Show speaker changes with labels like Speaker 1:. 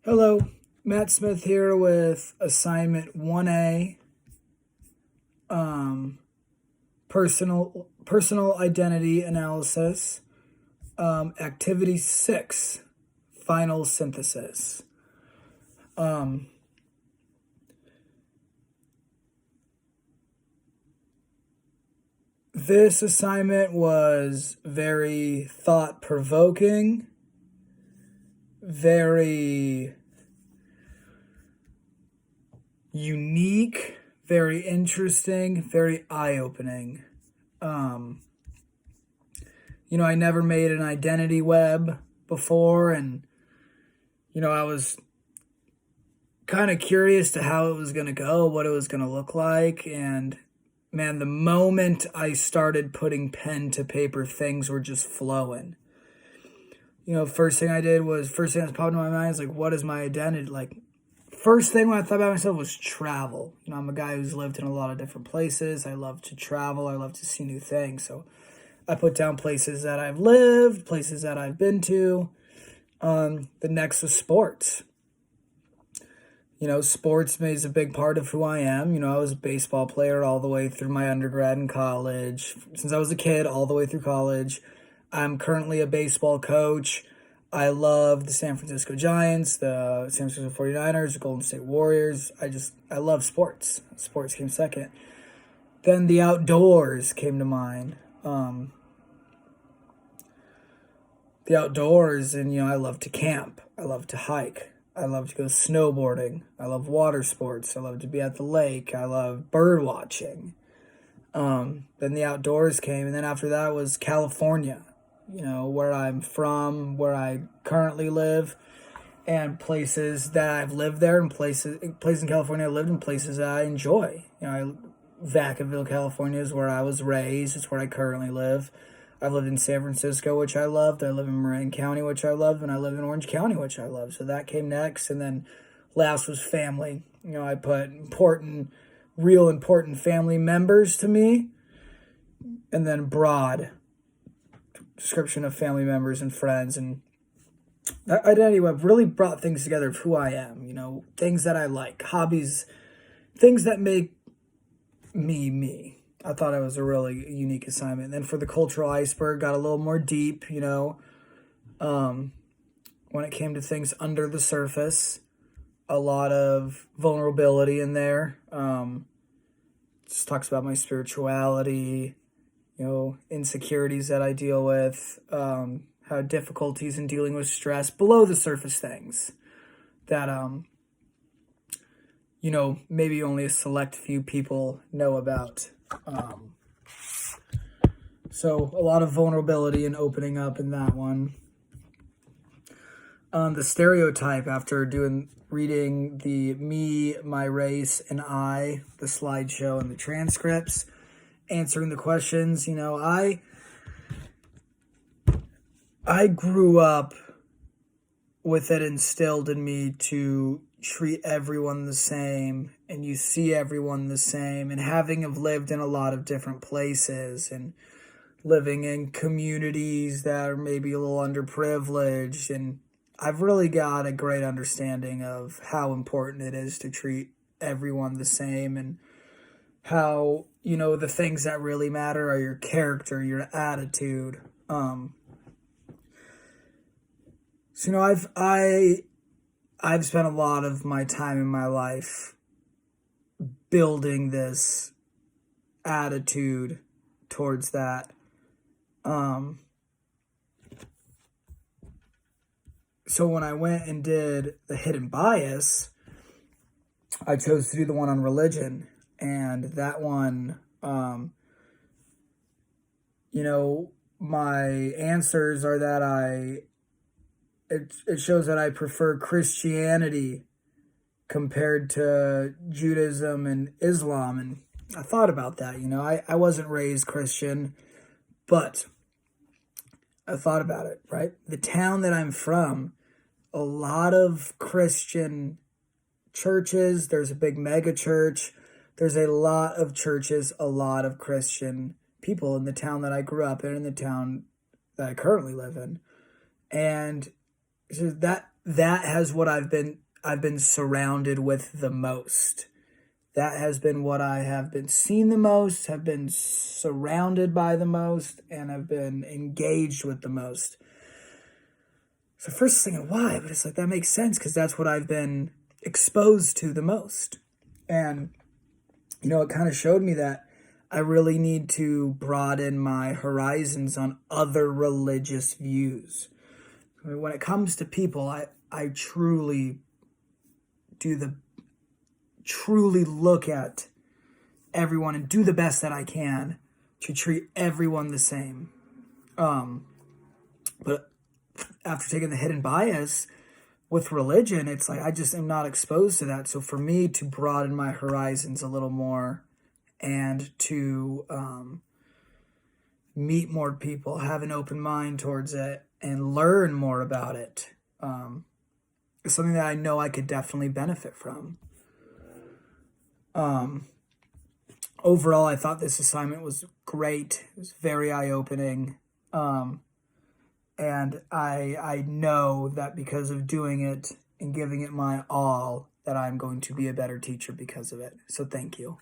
Speaker 1: Hello, Matt Smith here with assignment 1A, um, personal identity analysis, activity 6, final synthesis. Um, this assignment was very thought-provoking, very unique, very interesting, very eye-opening. I never made an identity web before, and, I was kind of curious to how it was going to go, what it was going to look like, and man, the moment I started putting pen to paper, things were just flowing. First thing that was popping in my mind is like, what is my identity? Like, first thing when I thought about myself was travel. I'm a guy who's lived in a lot of different places. I love to travel. I love to see new things. So I put down places that I've lived, places that I've been to. The next was sports. Sports is a big part of who I am. I was a baseball player all the way through my undergrad and college. Since I was a kid, all the way through college. I'm currently a baseball coach. I love the San Francisco Giants, the San Francisco 49ers, the Golden State Warriors. I love sports. Sports came second. Then the outdoors came to mind. The outdoors, and I love to camp. I love to hike. I love to go snowboarding. I love water sports. I love to be at the lake. I love bird watching. Then the outdoors came, and then after that was California. Where I'm from, where I currently live, and places that I've lived there, and places in California I lived, and places that I enjoy. Vacaville, California is where I was raised. It's where I currently live. I've lived in San Francisco, which I loved. I live in Marin County, which I loved, and I live in Orange County, which I love. So that came next, and then last was family. I put real important family members to me, and then broad description of family members and friends. And that identity web really brought things together of who I am, things that I like, hobbies, things that make me. I thought it was a really unique assignment. And then for the cultural iceberg, got a little more deep, when it came to things under the surface, a lot of vulnerability in there. Just talks about my spirituality, insecurities that I deal with, how difficulties in dealing with stress, below the surface things that, maybe only a select few people know about. So a lot of vulnerability and opening up in that one. The stereotype, after reading the me, my race, and I, the slideshow and the transcripts, answering the questions, I grew up with it instilled in me to treat everyone the same, and you see everyone the same, and having lived in a lot of different places and living in communities that are maybe a little underprivileged, and I've really got a great understanding of how important it is to treat everyone the same, and how, the things that really matter are your character, your attitude. I've spent a lot of my time in my life building this attitude towards that. So when I went and did the hidden bias, I chose to do the one on religion, and that one, my answers are that it shows that I prefer Christianity compared to Judaism and Islam. And I thought about that. I wasn't raised Christian, but I thought about it, right? The town that I'm from, a lot of Christian churches. There's a big mega church. There's a lot of churches, a lot of Christian people in the town that I grew up in the town that I currently live in. And so that has what I've been surrounded with the most. That has been what I have been seen the most, have been surrounded by the most, and have been engaged with the most. So first thinking why, but it's like that makes sense because that's what I've been exposed to the most. And it kind of showed me that I really need to broaden my horizons on other religious views. I mean, when it comes to people, I truly truly look at everyone and do the best that I can to treat everyone the same. But after taking the hidden bias with religion, it's like I just am not exposed to that. So for me to broaden my horizons a little more and to meet more people, have an open mind towards it, and learn more about it is something that I know I could definitely benefit from. Overall, I thought this assignment was great. It was very eye-opening. And I know that because of doing it and giving it my all, that I'm going to be a better teacher because of it. So thank you.